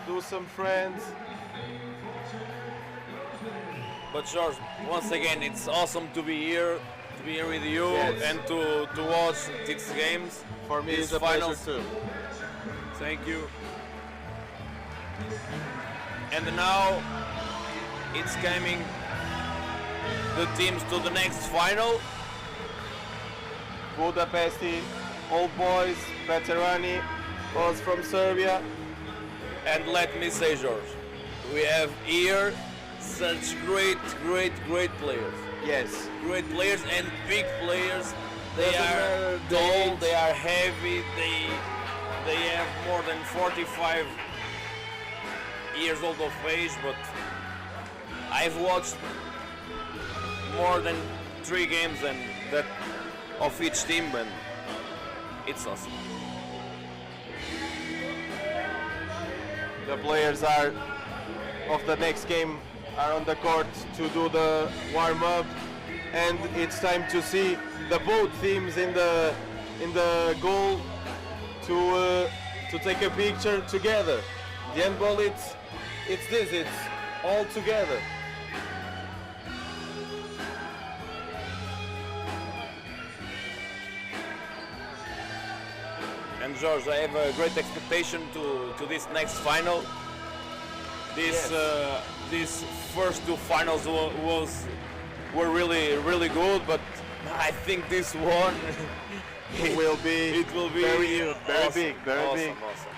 do some friends. But George, once again, it's awesome to be here with you Yes. and to watch these games. For me, these it's a finals. pleasure too. Thank you. And now it's coming the teams to the next final. Budapest, old boys, veterane, us from Serbia. And let me say, George, we have here such great players. Yes. Great players and big players. They Doesn't are matter the tall, age. they are heavy, they have more than 45 years old of age, but I've watched more than 3 games and that of each team, and it's awesome. The players are of the next game are on the court to do the warm up, and it's time to see the both teams in the goal to take a picture together. The handball, it's all together. And George, I have a great expectation to this next final. This Yes. These first 2 finals were really good, but I think this one It will be very awesome, big, very awesome, big. awesome, awesome.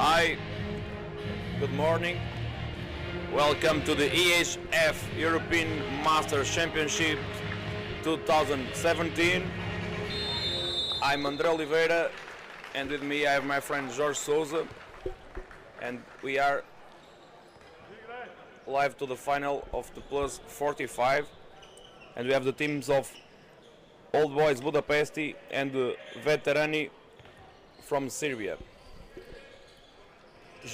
Hi, good morning. Welcome to the EHF European Masters Championship 2017. I'm André Oliveira, and with me I have my friend Jorge Souza, and we are live to the final of the plus 45, and we have the teams of Old Boys Budapesti and the Veterane from Serbia.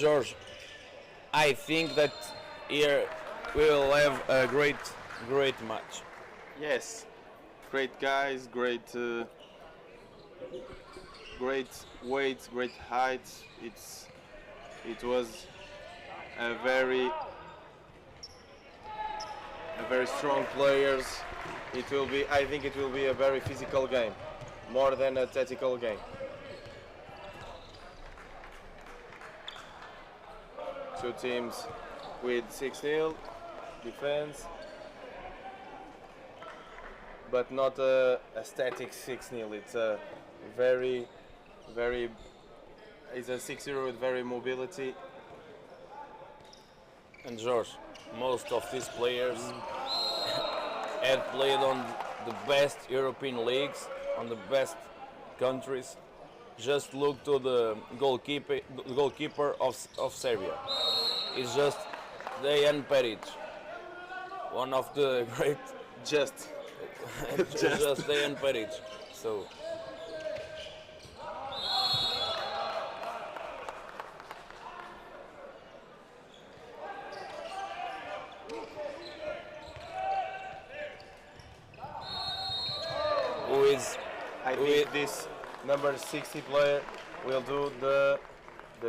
Jorge, I think that here we will have a great match. Yes, great guys, great weights, great heights. It was a very strong players. I think it will be a very physical game, more than a tactical game. Two teams with 6-0 defense, but not a static 6-0. It's a it's a 6-0 with very mobility. And Jorge, most of these players had played on the best European leagues, on the best countries. Just look to the goalkeeper of Serbia. It's just Dejan Peric, one of the great. Just Dejan Peric. So. I think this number 60 player will do the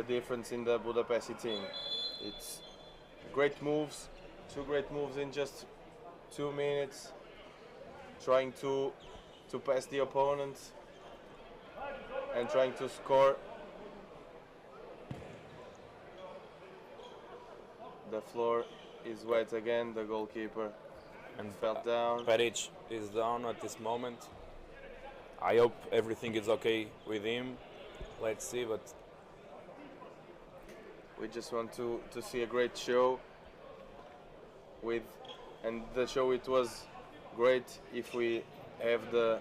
difference in the Budapesti team. It's great moves, two great moves in just 2 minutes, trying to pass the opponent and trying to score. The floor is wet again, the goalkeeper and fell down. Peric is down at this moment. I hope everything is okay with him. Let's see, but we just want to see a great show and the show it was great if we have the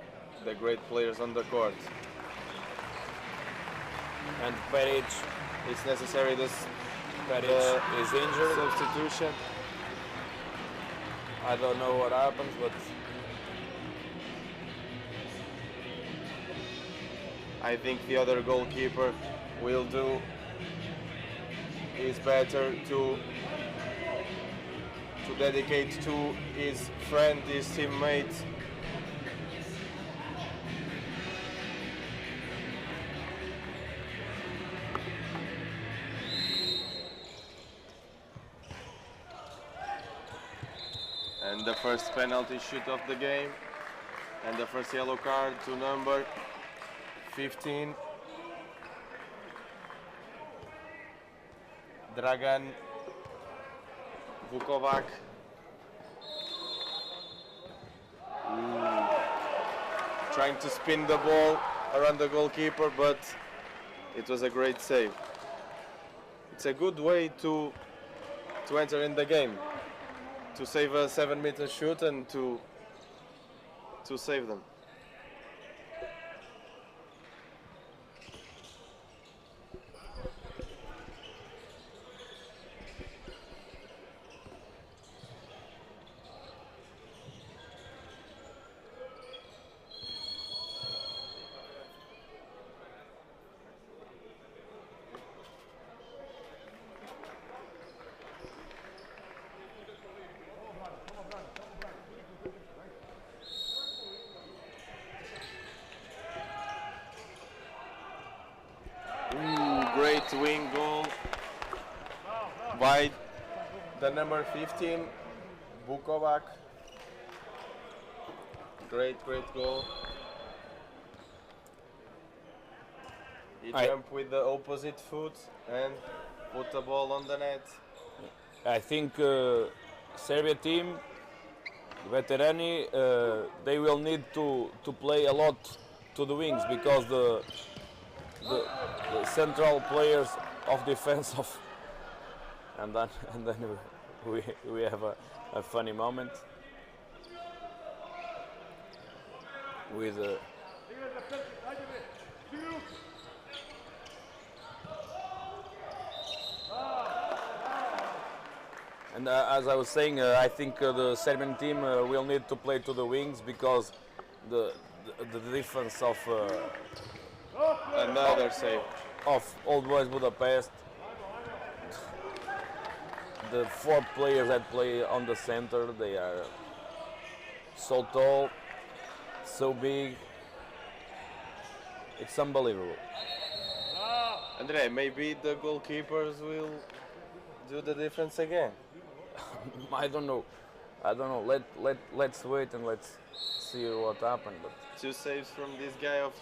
great players on the court. And Peric, it's necessary this Peric is injured. Substitution. I don't know what happens, but I think the other goalkeeper will do is better to dedicate to his friend, his teammate. And the first penalty shoot of the game. And the first yellow card to number 15. Dragan Vukovac. Trying to spin the ball around the goalkeeper, but it was a great save. It's a good way to enter in the game, to save a 7-meter shoot and to save them. Great wing goal by the number 15, Vukovac. Great goal. He jumped with the opposite foot and put the ball on the net. I think Serbia team, veterane, they will need to play a lot to the wings because the central players of defense of, and then we have a funny moment with and as I was saying, I think the Serbian team will need to play to the wings because the defense of another save of Old Boys Budapest, the 4 players that play on the center, they are so tall, so big, it's unbelievable. Andre, maybe the goalkeepers will do the difference again. I don't know. Let's wait and let's see what happened. But 2 saves from this guy of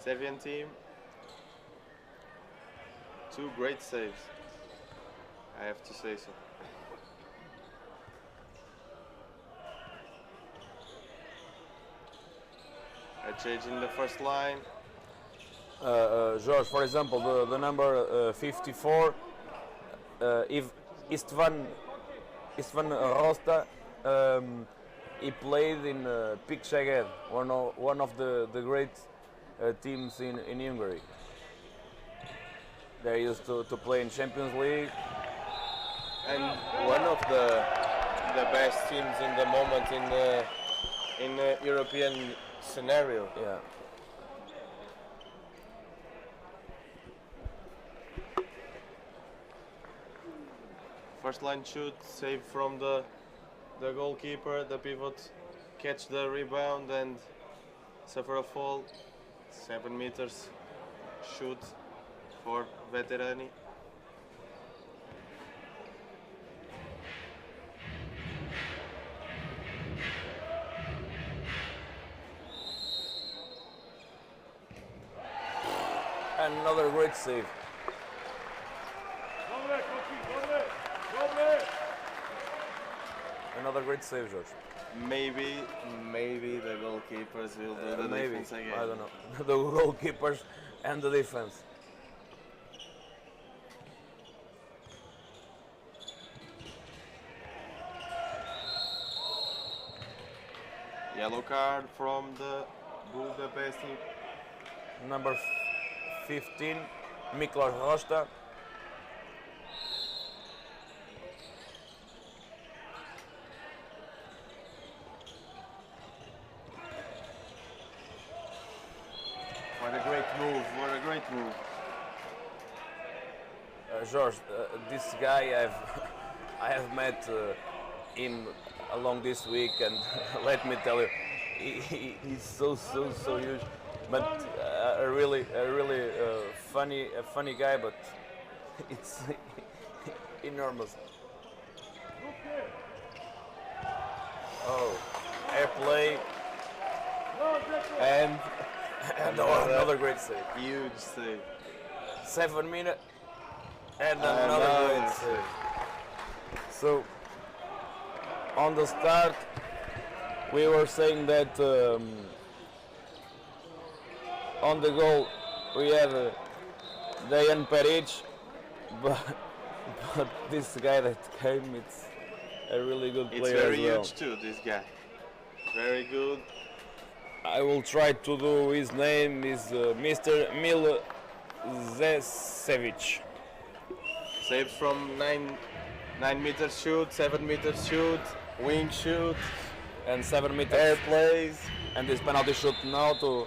Serbian team. 2 great saves, I have to say so. A change in the first line. George, for example, the number 54, if Istvan Rosta, he played in Pik Szeged, one of the great teams in Hungary. They used to play in Champions League. And one of the best teams in the moment in the European scenario. Yeah. First line shoot, save from the goalkeeper, the pivot catch the rebound and suffer a fall. 7 meters shoot for veterane. Another great save. Another great save, George. Maybe the goalkeepers will do the defense again. I don't know. The goalkeepers and the defense. Yellow card from the Budapest. Number 15, Miklos Rosta. What a great move, what a great move. George, this guy I have met him along this week, and let me tell you, he's so huge, but a really funny guy, but it's enormous. Oh, airplay And and another great save. huge save. 7 minutes and Another another great save. save. So on the start, we were saying that on the goal we had Dejan Peric, but this guy that came, it's a really good It's player very as well. huge too, this guy. Very good. I will try to do his name is Mr. Milzesevic. Saves from 9 meter shoot, 7 meter shoot, wing shoot, And 7 meters. air plays. And this penalty shoot now to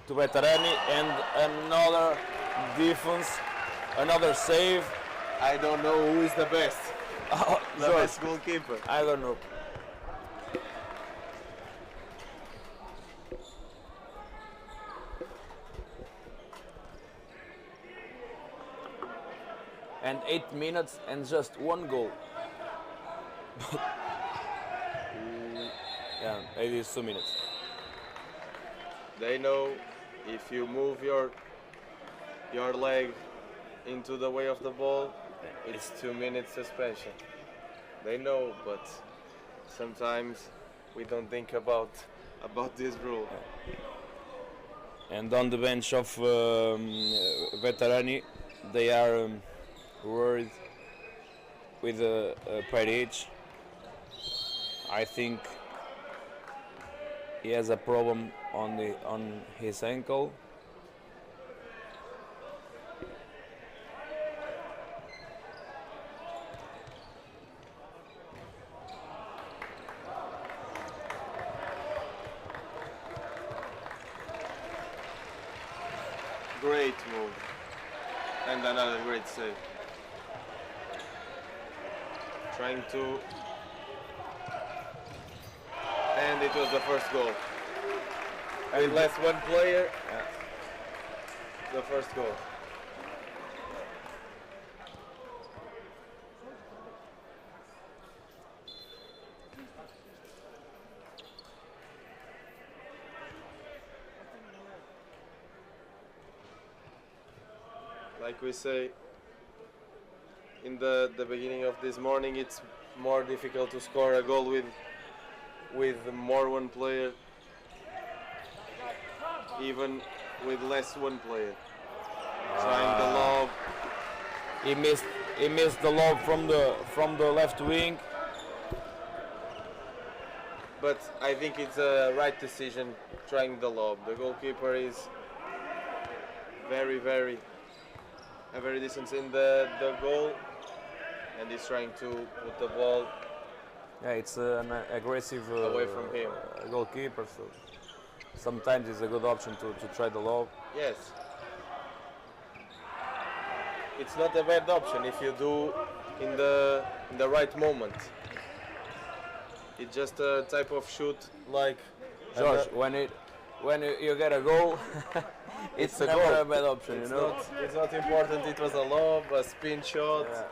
Veterane, and another defense, another save. I don't know who is the best. The George, best goalkeeper. I don't know. And 8 minutes and just one goal. Yeah, it is 2 minutes. They know if you move your leg into the way of the ball, it's 2 minutes suspension. They know, but sometimes we don't think about this rule. And on the bench of Veterani, they are worried with Peric. I think he has a problem on his ankle. Great move. And another great save. Trying to... And it was the first goal. And less one player, the first goal. Like we say, in the beginning of this morning, it's more difficult to score a goal with more one player, even with less one player. Trying the lob. He missed the lob from the left wing. But I think it's a right decision trying the lob. The goalkeeper is very decent in the goal, and he's trying to put the ball Yeah, it's an aggressive away from him. Goalkeeper, so sometimes it's a good option to try the lob. Yes. It's not a bad option if you do in the right moment. It's just a type of shoot like George, when you get a goal, it's a never goal. a bad option, It's you know. not, it's not important. It was a lob, a spin shot. Yeah.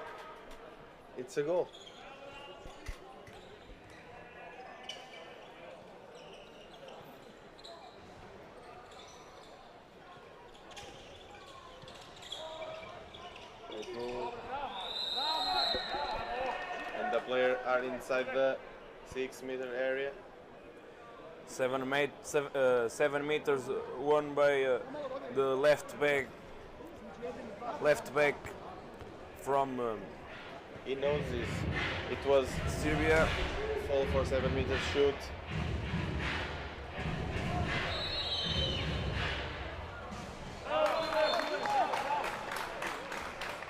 It's a goal. And the players are inside the 6-meter area. 7 meters won by the left back from He knows this. It was Serbia. fall for 7-meter shoot.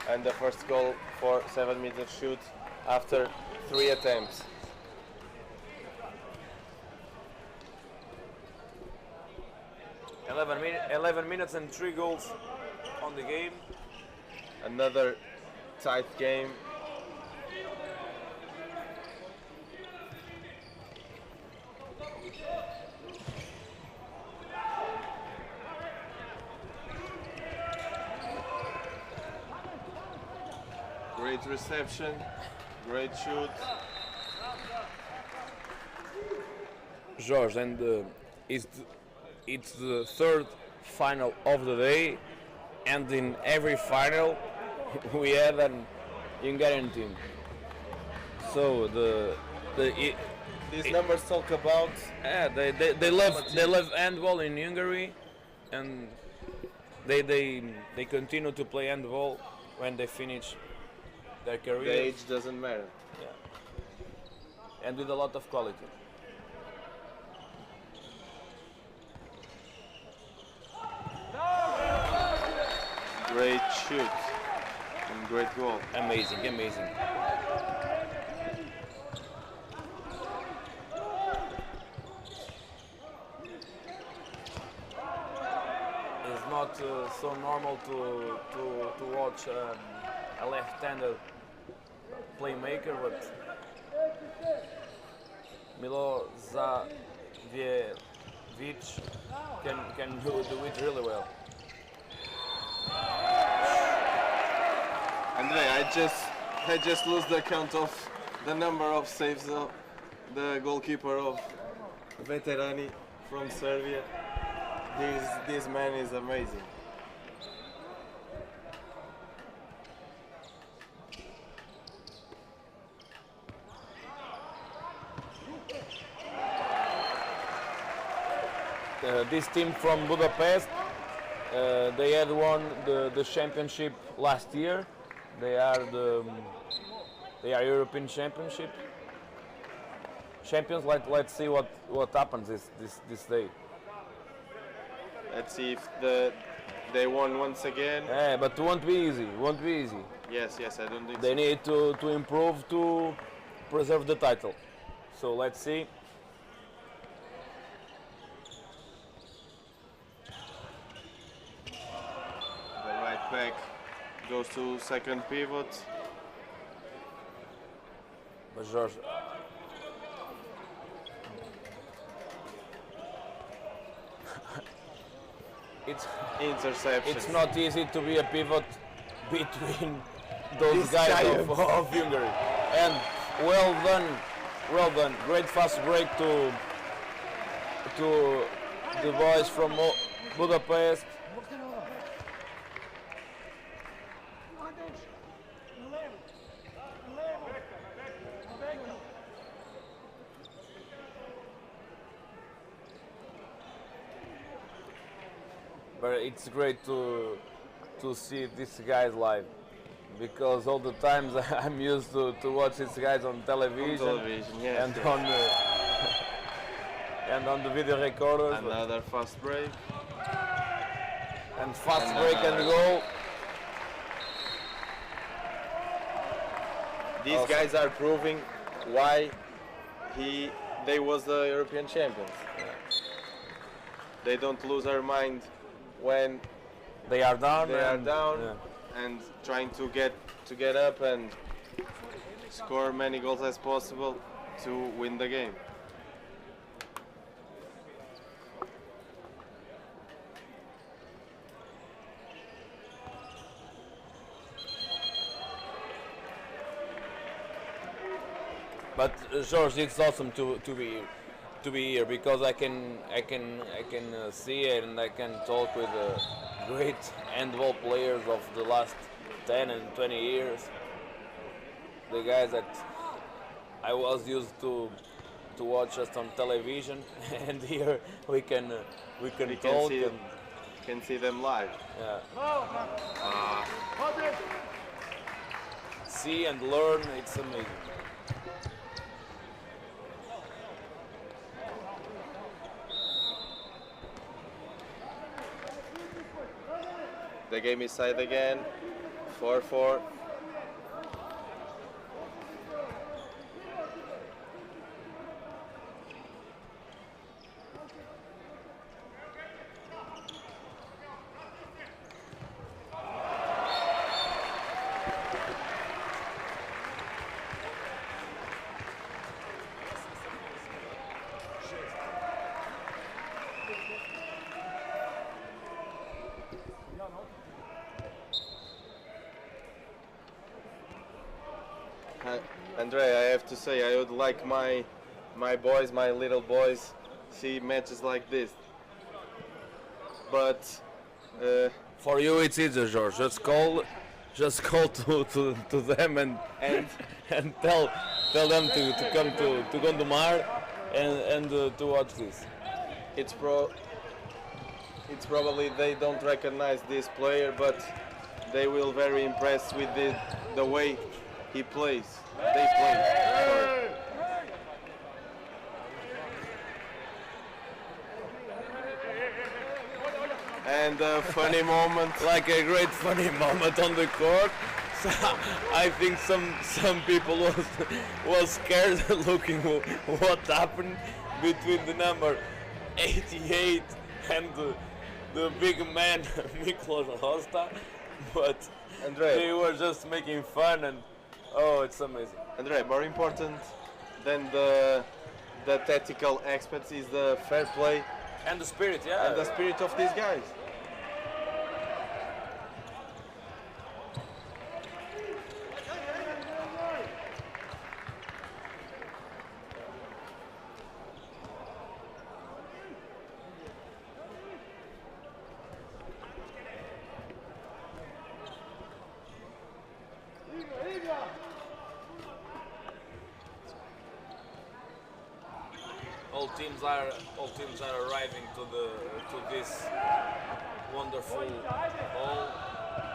And the first goal for 7-meter shoot after 3 attempts. Eleven minutes and 3 goals on the game. Another tight game. Great reception, great shoot. George, and it's the third final of the day, and in every final we have an Hungarian team. So These numbers talk about yeah, they love handball in Hungary, and they continue to play handball when they finish their the career, age doesn't matter. and with a lot of quality. Great shoot and great goal. Amazing, amazing. It's not so normal to watch a left-handed playmaker, but Milošević can do it really well. Andre, I just lose the count of the number of saves of the goalkeeper of Veterane from Serbia. This man is amazing. This team from Budapest, they had won the championship last year. They are European championship champions. Let's see what happens this day. Let's see if they won once again. Yeah, but it won't be easy. Won't be easy. Yes, I don't think They so. need to improve to preserve the title. So let's see. The right back goes to second pivot. But George, Interception. it's not easy to be a pivot between those These guys giants. of Hungary. And well done. Great fast break to the boys from Budapest. But it's great to see these guys live, because all the times I'm used to watch these guys on television, Yes, and yes. on and on the video recorders. Another fast break. And fast break and goal. These Awesome. guys are proving why they was the European champions. They don't lose their mind when They are down. they are and- down yeah. and trying to get up and score many goals as possible to win the game. But George, it's awesome to be here, because I can see it, and I can talk with great handball players of the last 10 and 20 years. The guys that I was used to watch just on television, and here we can talk Can see them live. yeah. See and learn. It's amazing. The game is tied again, 4-4. Andre, I have to say, I would like my boys, my little boys, see matches like this. But For you, it's easier, George. Just call to them and and tell them to come to Gondomar and to watch this. it's probably they don't recognize this player, but they will very impressed with the way he plays. They play. Sorry. And a funny moment. Like a great funny moment on the court. So I think some people was scared looking what happened between the number 88 and the big man Miklos Hosta, but Andre. they were just making fun and oh, it's amazing. Andre, more important than the tactical experts is the fair play And the spirit, yeah. and the spirit of these guys. All teams are arriving to this wonderful hall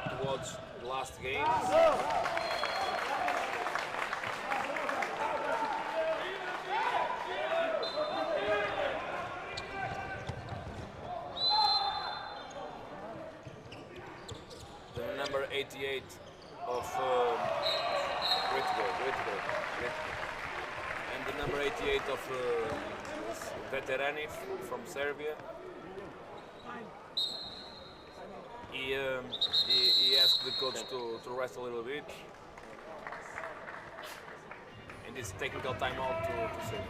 to watch the last games. The number 88 of great goal. And the number 88 of veterane from Serbia. He asked the coach to rest a little bit. And it's technical timeout to Serbia.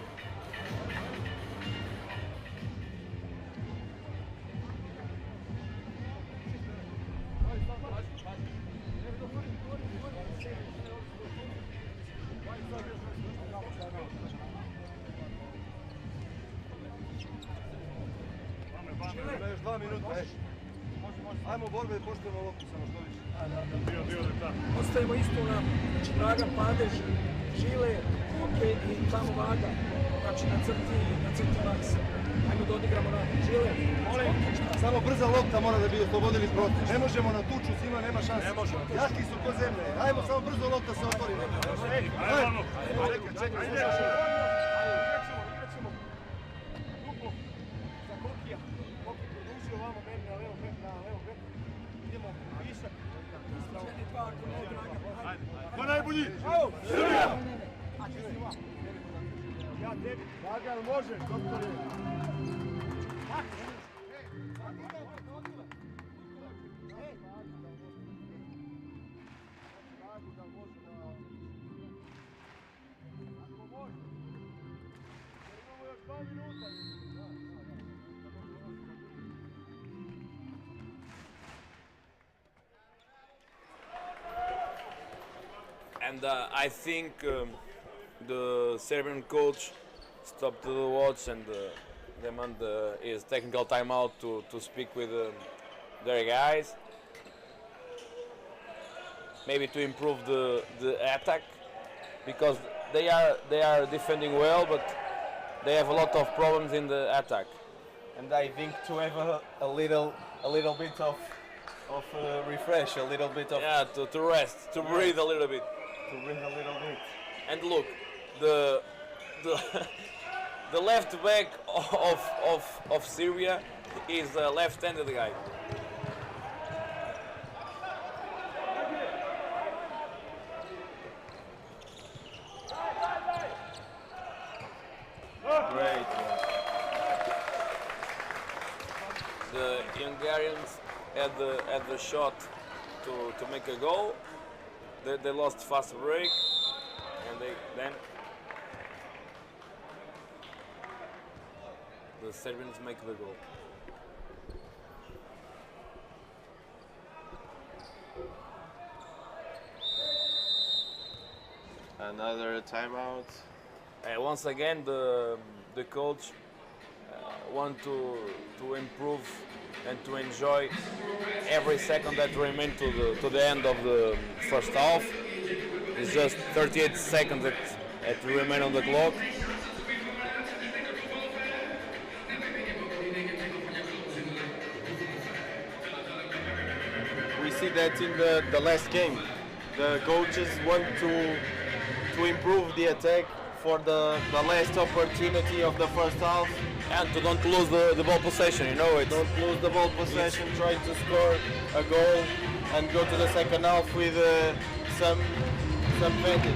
Još 2 minuta, ajmo borbe i poštujemo loptu samo što više. Ostajemo isto na Dragan Padež, Žile, ok, i tamo Vaga, znači na crti maks. Ajmo da odigramo na Žile. Samo brza lopta mora da bi oslobodili prostor. Ne možemo na tuču, svima nema šanse. Jaki su ko zemlje. Ajmo samo brzo lopta se otvori. Čekaj. Ko najbolji? Srbija! Ja tebi. Vagal može, doktore. And I think the Serbian coach stopped the watch and demanded his technical timeout to speak with their guys, maybe to improve the attack, because they are defending well, but they have a lot of problems in the attack. And I think to have a little bit of refresh, a little bit of to rest, to breathe a little bit. to breathe a little bit. And look, the left back of Syria is a left-handed guy. Great. The Hungarians had the shot to make a goal. They lost fast break, and then the Serbians make the goal. Another timeout. Once again, the coach want to improve and to enjoy every second that remains to the end of the first half. It's just 38 seconds that remain on the clock. We see that in the last game, the coaches want to improve the attack for the last opportunity of the first half. And to don't lose the ball possession, you know. Don't lose the ball possession, try to score a goal and go to the second half with some advantage.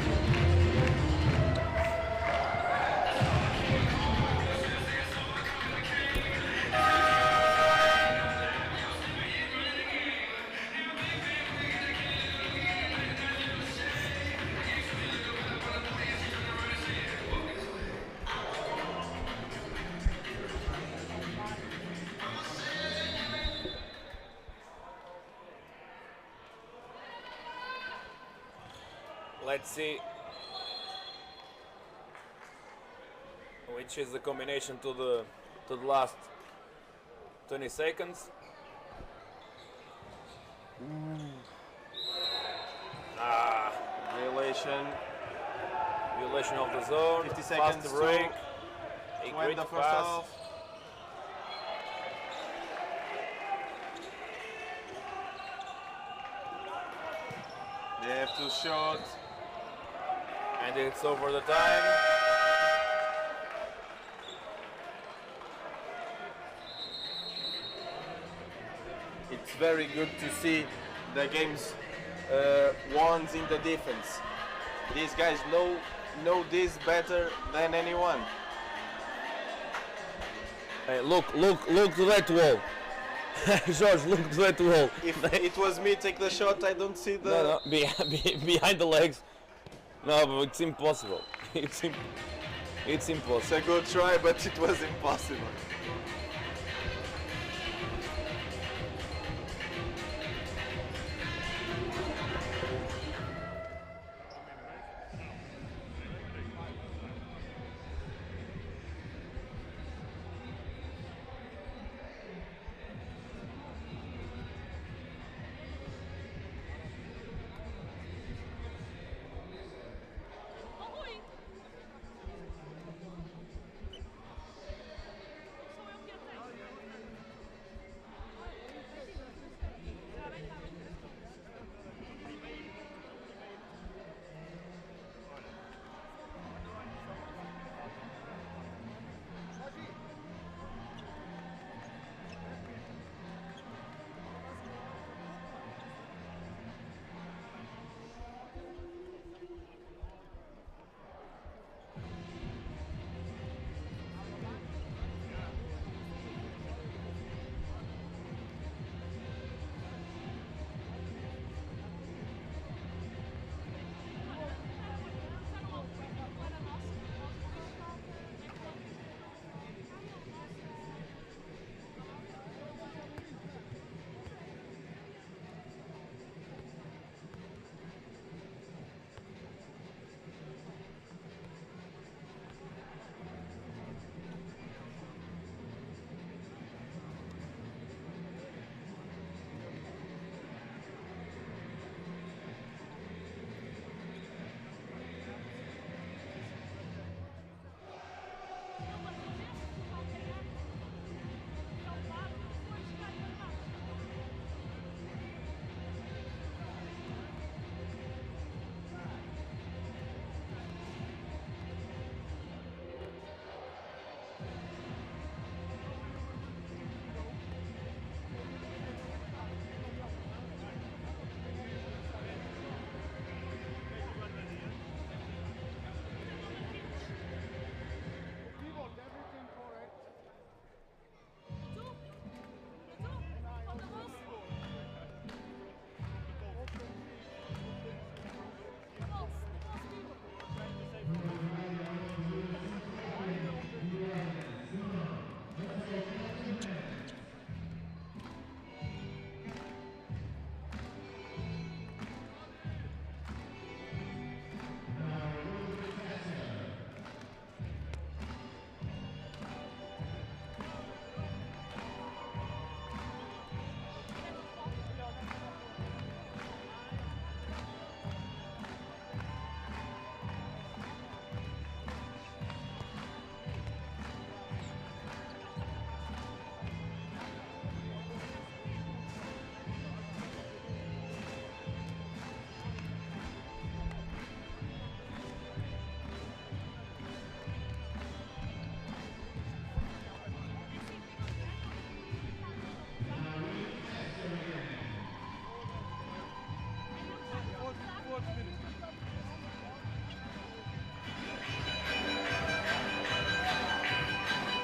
Let's see which is the combination to the last 20 seconds. Violation of the zone. 50 seconds fast break. to A end great the first pass. half. They have to shoot. And it's over the time. It's very good to see the games won in the defense. These guys know this better than anyone. Hey, look to that wall. George, look to that wall. If it was me take the shot, I don't see the... No, behind the legs. No, but it's impossible. It's impossible. It's a good try, but it was impossible.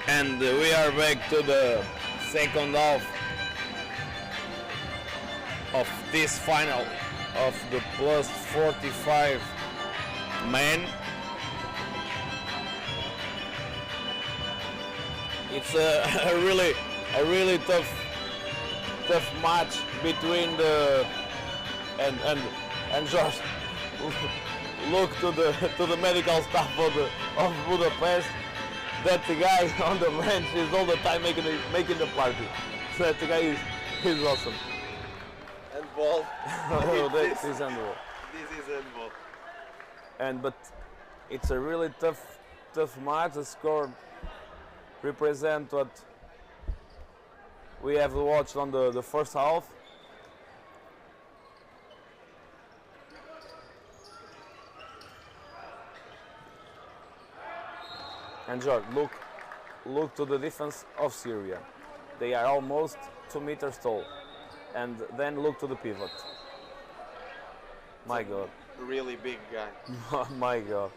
And we are back to the second half of this final of the plus 45 men. It's a really tough match between the and just look to the medical staff of Budapest. That the guy on the bench is all the time making the party. That the guy is awesome. Handball. That is handball. This is handball. But it's a really tough match. The score represents what we have watched on the first half. And George, look to the defense of Syria. They are almost 2 meters tall. And then look to the pivot. My God. Really big guy. My God.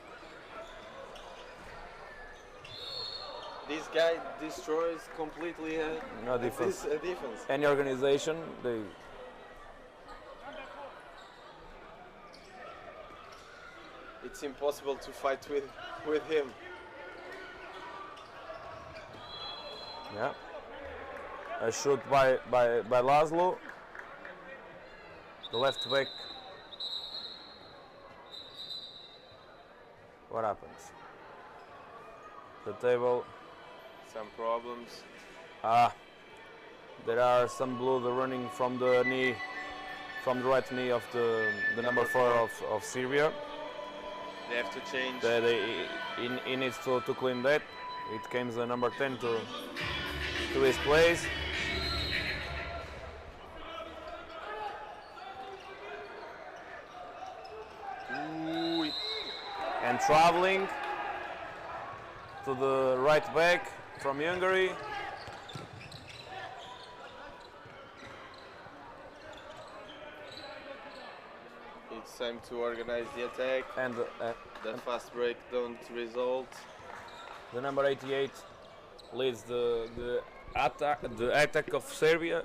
This guy destroys completely No defense. a defense. Any organization, they. It's impossible to fight with him. Yeah. A shoot by Laszlo. The left back. What happens? The table. Some problems. There are some blood running from the knee, from the right knee of the number 4 of Syria. They have to change. He needs to clean that. It comes the number 10 to his place. Ooh. And traveling to the right back from Hungary. It's time to organize the attack. And The fast break don't result. the number 88 leads the attack of Serbia.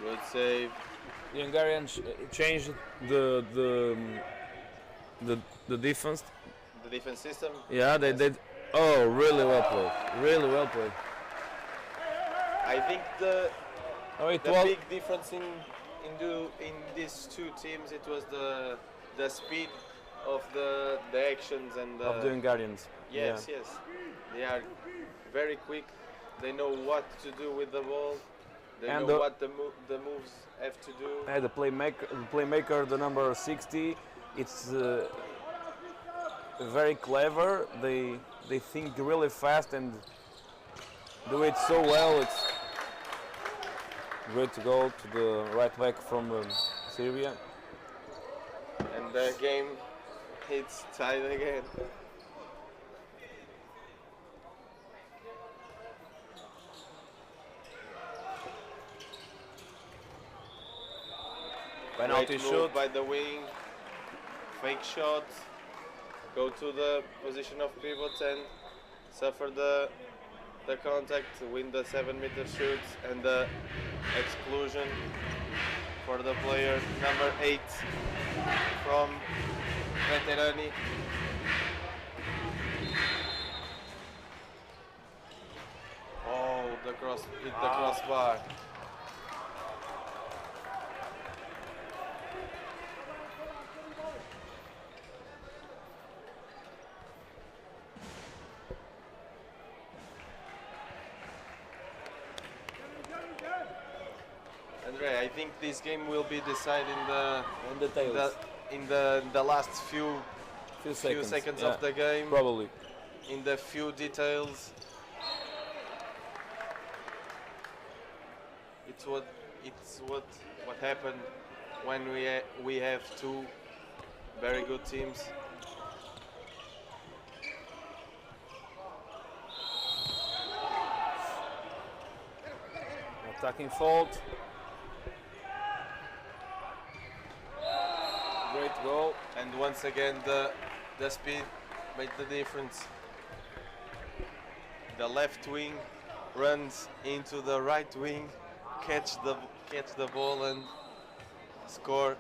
Good save. The Hungarians changed the defense. The defense system. Yeah, they did. Oh, really well played. Really well played. I think the Oh, big difference in these two teams, it was the speed of the actions and of the Hungarians. yes, yes, they are very quick. They know what to do with the ball. They And know what the moves have to do. Yeah, the playmaker, the number 60. It's very clever. They think really fast and do it so well. It's great to go to the right back from Syria. And the game, it's tied again. Penalty Great shoot. move by the wing. Fake shot. Go to the position of pivot and suffer the contact, win the 7-meter shoots and the exclusion for the player number 8 from Veterane. Oh, hit the crossbar. Andre, I think this game will be decided in the last few seconds yeah, of the game. Probably. In the few details. It's what happened when we have two very good teams. Attacking fault. goal. And once again, the speed made the difference. The left wing runs into the right wing, catch the ball and score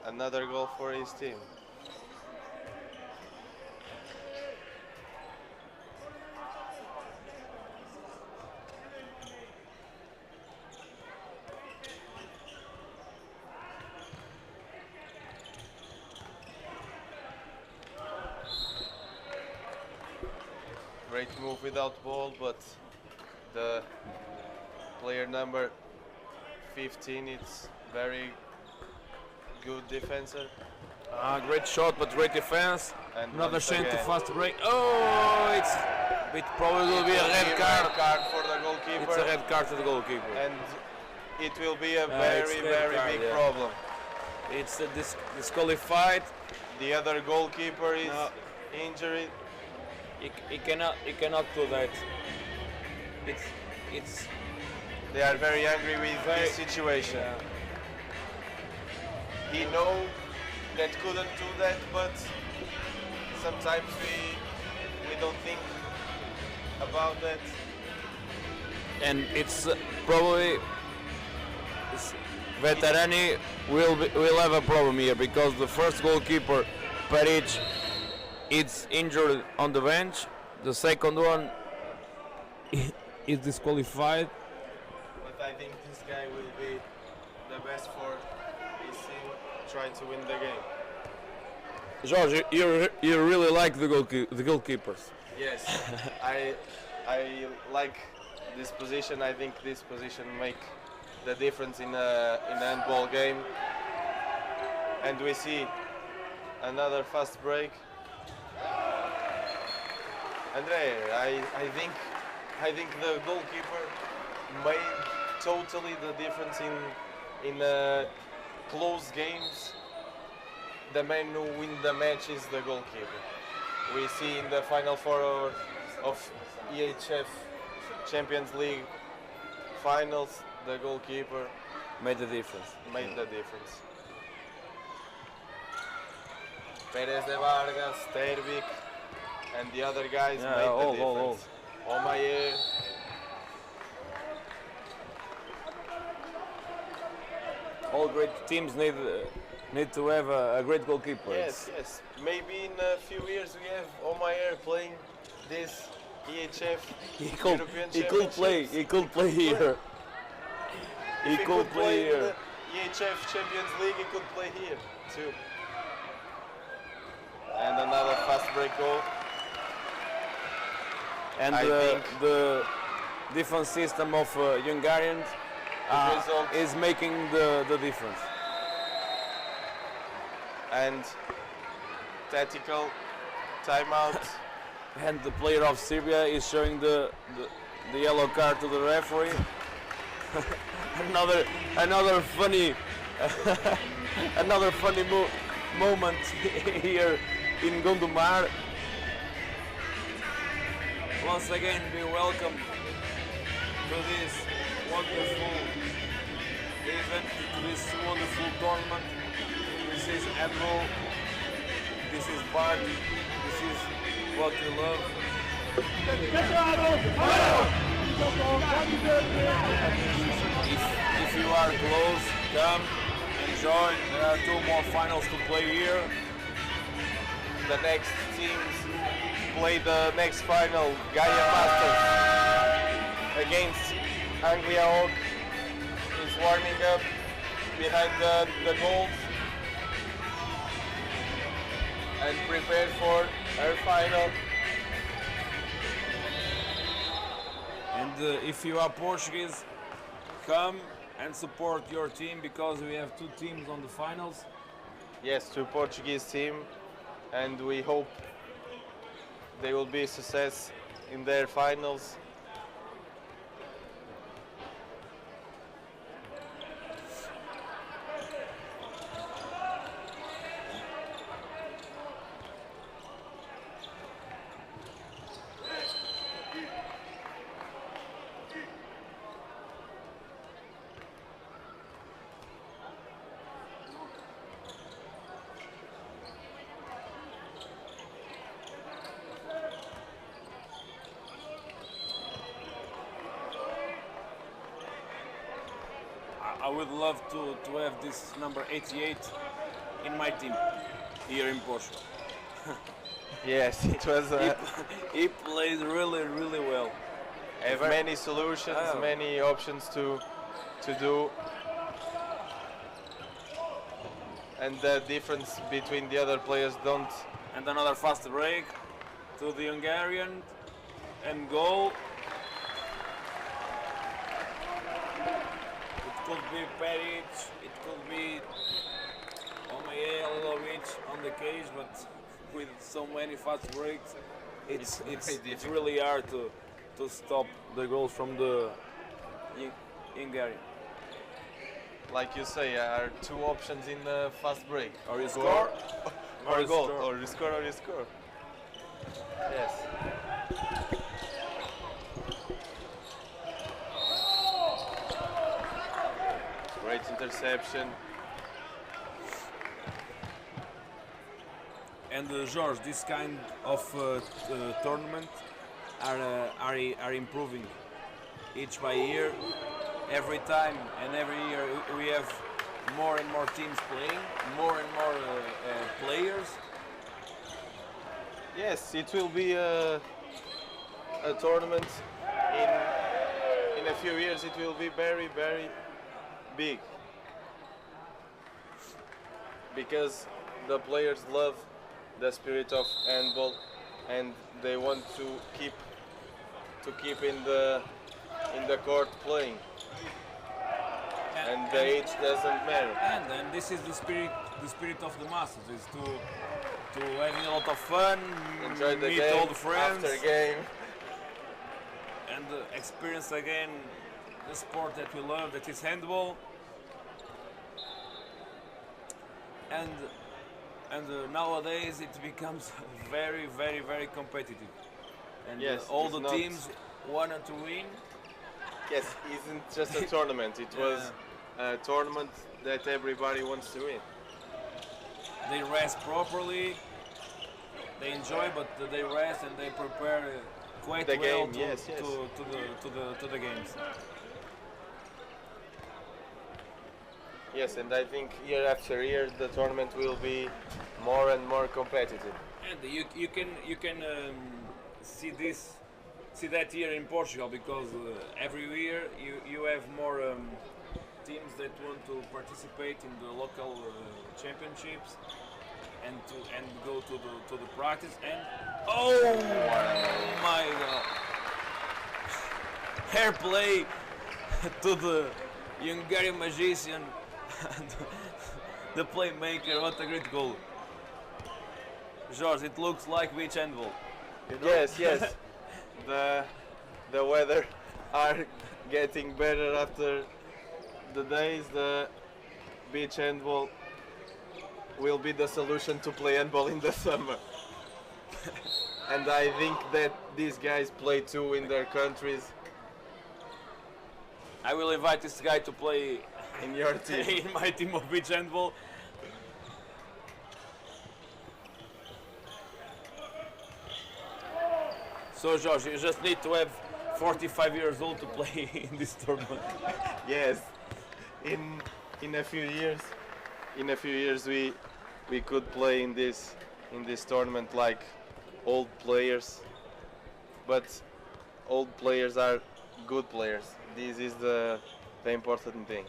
another goal for his team. Great move without ball, but the player number 15 is very good defender. Great shot, but great defense. And Another once chance to again, fast break. Oh, it probably will be a red card. for the goalkeeper. It's a red card to the goalkeeper. And it will be a it's very red card, big yeah. problem. It's disqualified. The other goalkeeper is No. injured. He cannot do that. It's They are very angry with this situation. yeah. He know that couldn't do that, but sometimes we don't think about that. And it's probably veterane will have a problem here because the first goalkeeper, Peric, is injured on the bench. The second one is disqualified. But I think this guy will be the best for his team, trying to win the game. George, you really like the goalkeepers. Yes, I like this position. I think this position make the difference in a handball game. And we see another fast break. Andre, I think the goalkeeper made totally the difference in close games. The man who win the match is the goalkeeper. We see in the final four of EHF Champions League finals, the goalkeeper Made the difference. made the difference. Perez de Vargas, Tervik, and the other guys Yeah, made the all. difference. Omaye, All great teams need to have a great goalkeeper. yes. Maybe in a few years we have Omaye playing this EHF He could European play. Championships. He could play here. He If he could play in here. the EHF Champions League, he could play here too. And another fast break goal. And I think the defense system of Hungarians result- is making the difference. And tactical timeout. And the player of Serbia is showing the yellow card to the referee. another funny moment here in Gondomar. Once again, be welcome to this wonderful event, to this wonderful tournament. This is handball. This is Bart. This is what we love. If you are close, come, enjoy. There are 2 more finals to play here. The next teams play the next final, Gaia Masters against Anglia Oak. Is warming up behind the goals and prepared for our final. And if you are Portuguese, come and support your team because we have 2 teams on the finals. Yes, to Portuguese team, and we hope they will be a success in their finals. I would love to have this number 88 in my team here in Portugal. Yes, it was. He played really well. Have many solutions, Oh. many options to do, and the difference between the other players don't. And another fast break to the Hungarian and goal. It could be Peric, it could be Omayelovic on the cage, but with so many fast breaks, it's really hard to stop the goals from the Hungarian. Like you say, are two options in the fast break. Or you score, or you goal, score. or you score, or you score. Yes. Great interception. And Jorge, this kind of tournament are improving each by year. Every time and every year we have more and more teams playing, more and more players. Yes, it will be a tournament in a few years. It will be very big because the players love the spirit of handball and they want to keep in the court playing. And the age doesn't matter. And this is the spirit of the masses, is to having a lot of fun, Enjoy the meet game all the friends, after game. and experience again the sport that we love, that is handball. And nowadays it becomes very competitive. And Yes, all it's the not- teams wanted to win. Yes, it isn't just a tournament. It was a tournament that everybody wants to win. They rest properly, they enjoy, but they rest and they prepare quite The well game, to, yes. to the games. Yes, and I think year after year the tournament will be more and more competitive. And you can see that here in Portugal, because every year you have more teams that want to participate in the local championships and go to the practice, and oh my god, hair play to the Hungarian magician and the playmaker. What a great goal. Jorge, it looks like beach handball. You know? Yes. The weather are getting better after the days. The beach handball will be the solution to play handball in the summer. And I think that these guys play too in their countries. I will invite this guy to play In your team. in my team of beach handball. So Jorge, you just need to have 45 years old to play in this tournament. Yes. In a few years we could play in this tournament like old players. But old players are good players. This is the important thing.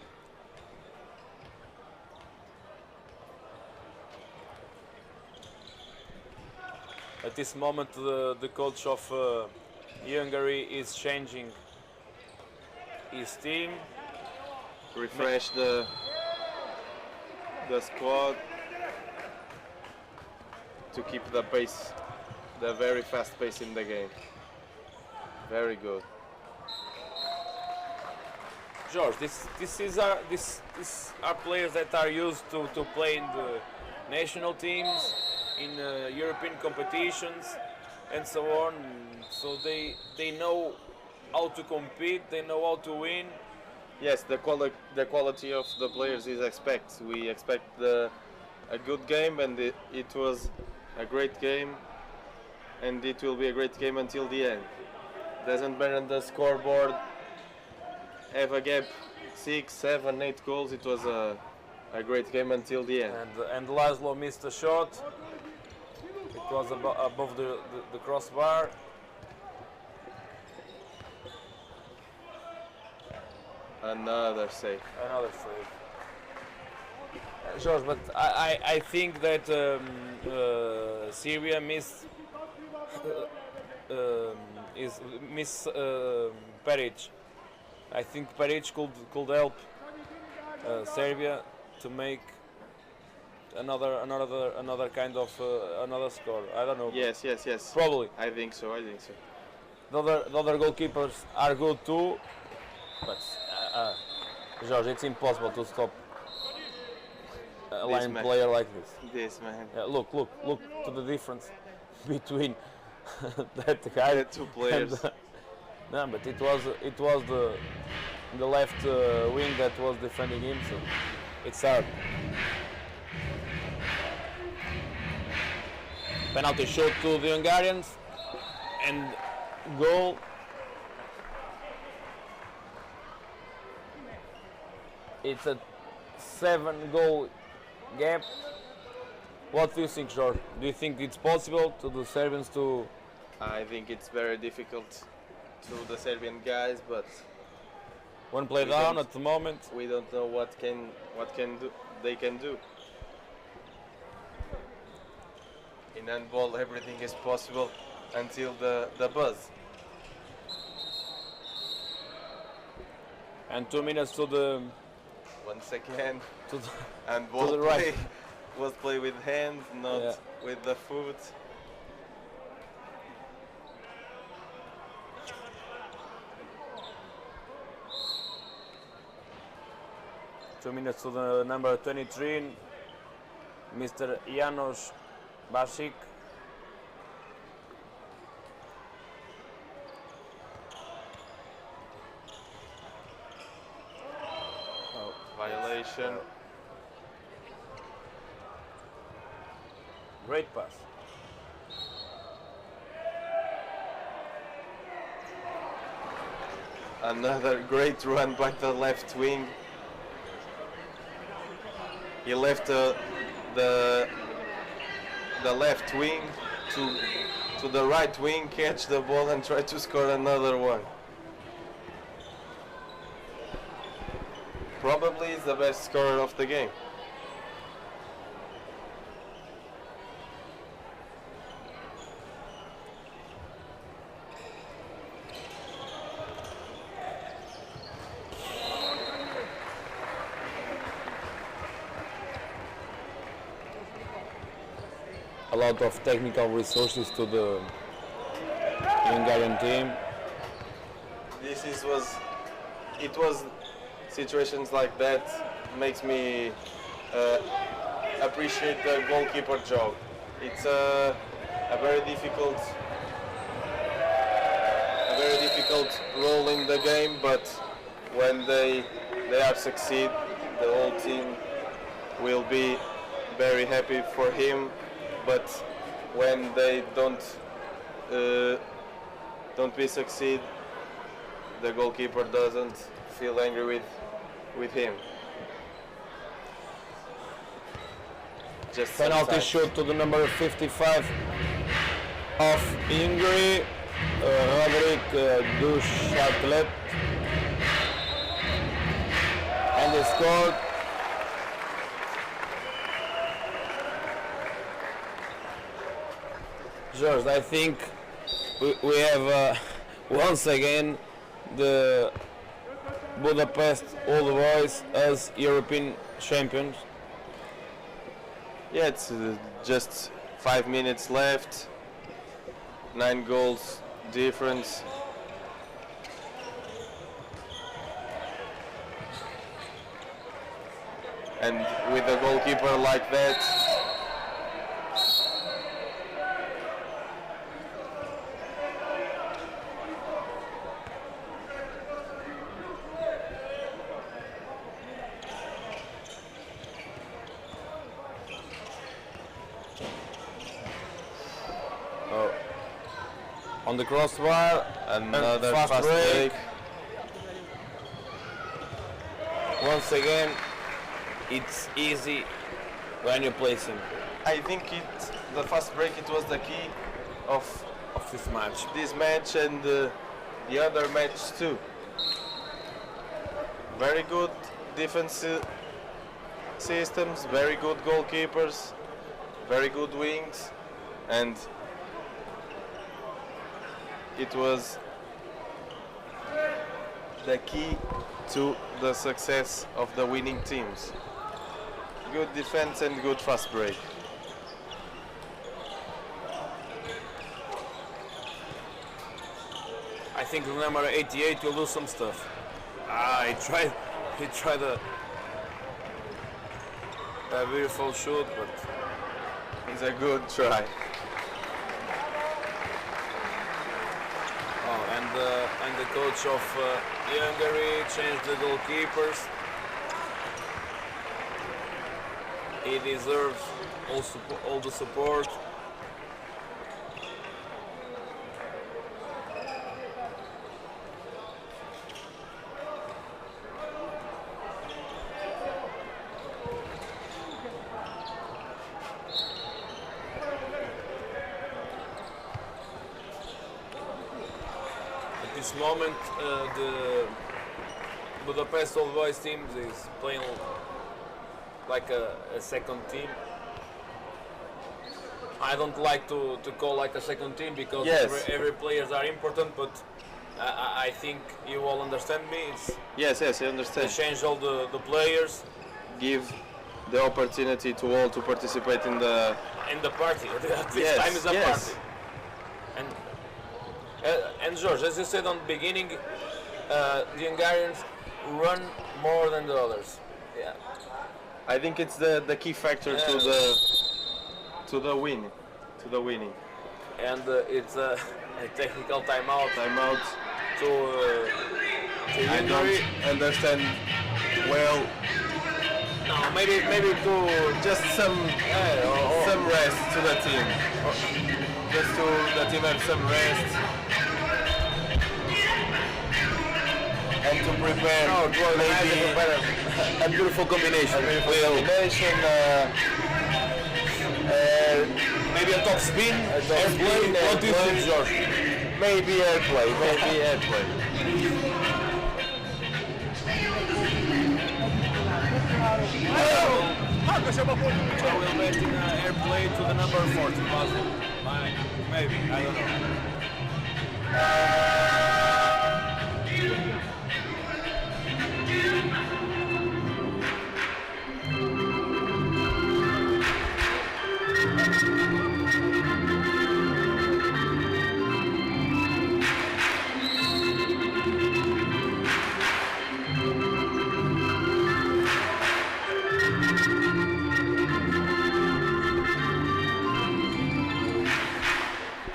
At this moment, the coach of Hungary is changing his team. Refresh the squad to keep the pace, the very fast pace in the game. Very good. George, these are players that are used to play in the national teams, in European competitions, and so on. So they know how to compete, they know how to win. Yes, the quality of the players is we expect a good game, and it was a great game, and it will be a great game until the end. Doesn't matter on the scoreboard. have a gap 6, 7, 8 goals. It was a great game until the end. And Laszlo missed a shot. It was above the crossbar. Another save. Another save. George, but I think that Serbia miss Peric. I think Peric could help Serbia to make another kind of another score. I don't know. Yes. Probably. I think so. The other goalkeepers are good too, but George, it's impossible to stop a line player like this. This man. Yeah, look to the difference between that guy. The two players. No, but it was the left wing that was defending him, so it's hard. Penalty shot to the Hungarians and goal. It's a 7-goal gap. What do you think, George? Do you think it's possible to the Serbians to? I think it's very difficult to the Serbian guys, but One play down at the moment. We don't know what they can do. In handball, everything is possible until the buzz. And 2 minutes to the. Once again, To the handball to the right. play was play with hands, not Yeah. with the foot. Two minutes to the number 23, Mr. Janos Basic. Violation. Great pass. Another great run by the left wing. He left the left wing to the right wing, catch the ball and try to score another one. Probably is the best scorer of the game. A lot of technical resources to the Hungarian team. It was situations like that makes me appreciate the goalkeeper job. It's a very difficult role in the game, but when they are succeed, the whole team will be very happy for him. But when they don't be succeed, the goalkeeper doesn't feel angry with him. Just Penalty sometimes. shoot to the number 55 of Hungary, Roderick Dušatlet, and they scored. George, I think we have once again the Budapest Old Boys as European champions. Yeah, it's just 5 minutes left, 9 goals difference. And with a goalkeeper like that, On the crossbar, another fast fast break. break. once again, it's easy when you play him. I think the fast break it was the key of This match. this match and the other match too. Very good defense systems, very good goalkeepers, very good wings, and it was the key to the success of the winning teams. Good defense and good fast break. I think the number 88 will do some stuff. He tried a beautiful shoot, but It's a good try. and the coach of Hungary changed the goalkeepers. He deserves all the support. At this moment, the Budapest Old Boys team is playing like a second team. I don't like to call like a second team because Yes. every players are important, but I think you all understand me. It's Yes, I they understand. change all the players Give the opportunity to all to participate in the. in the party. At this Yes, time is a yes. party. And George, as you said on the beginning, the Hungarians run more than the others. Yeah. I think it's the key factor to the winning. And it's a technical timeout Timeout. to I Hungary. don't understand well. No, maybe to Just some some rest to the team. Just to the team have some rest. And to prepare maybe a beautiful combination. combination. Maybe a top spin, airplane. What do you think, George? Maybe airplay. I will bet in airplane to the number 40. Maybe, I don't know.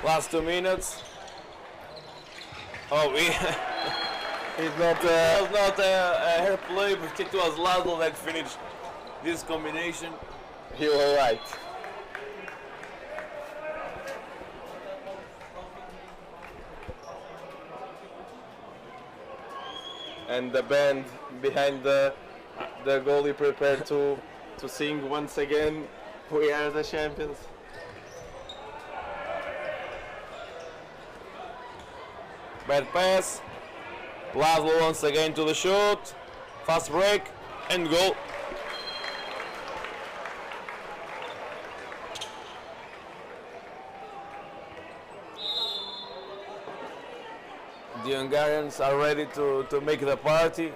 Last 2 minutes. Oh, It's not. it was not a hair play, but it was Laszlo that finished this combination. You were right. And the band behind the goalie prepared to sing once again, "We are the champions." Bad pass. Laszlo once again to the shoot. Fast break and goal. The Hungarians are ready to make the party.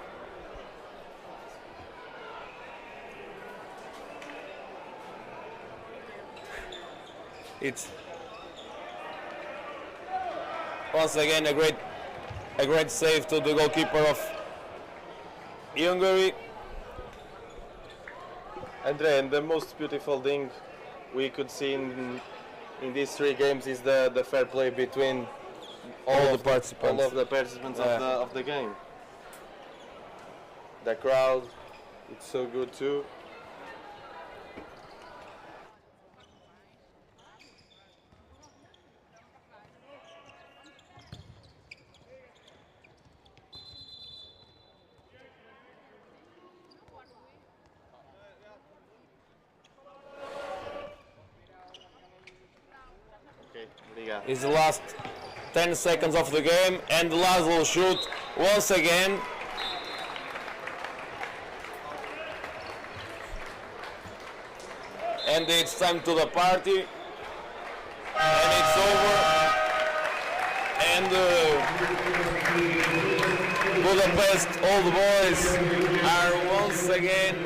It's once again a great save to the goalkeeper of Hungary. Andre, and the most beautiful thing we could see in these 3 games is the fair play between all of the participants of the game. The crowd, it's so good too. Yeah. It's the last 10 seconds of the game, and Laszlo shoot once again. And it's time to the party, and it's over. And Budapest Old Boys are once again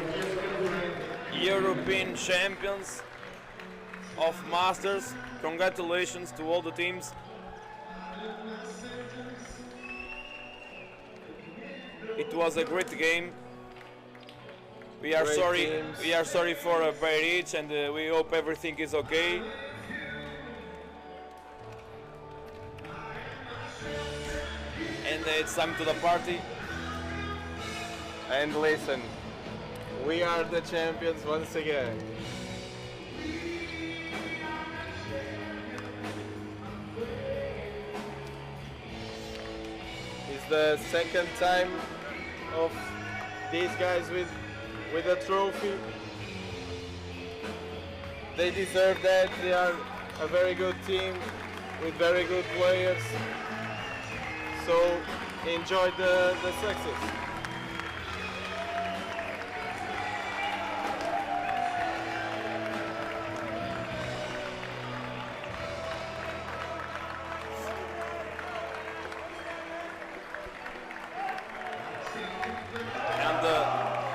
European champions of Masters. Congratulations to all the teams. It was a great game. We are Great sorry. teams. We are sorry for Beirich, and we hope everything is okay. And it's time to the party. And listen, we are the champions once again. It's the second time of these guys with a trophy. They deserve that. They are a very good team with very good players. So enjoy the success.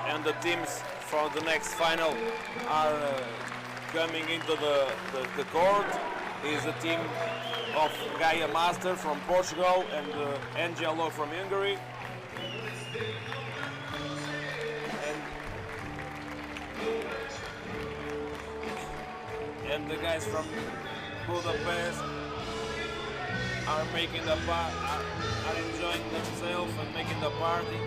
And the teams for the next final are coming into the court. Is a team of Gaia Master from Portugal and Angelo from Hungary. And the guys from Budapest are making are enjoying themselves and making the party.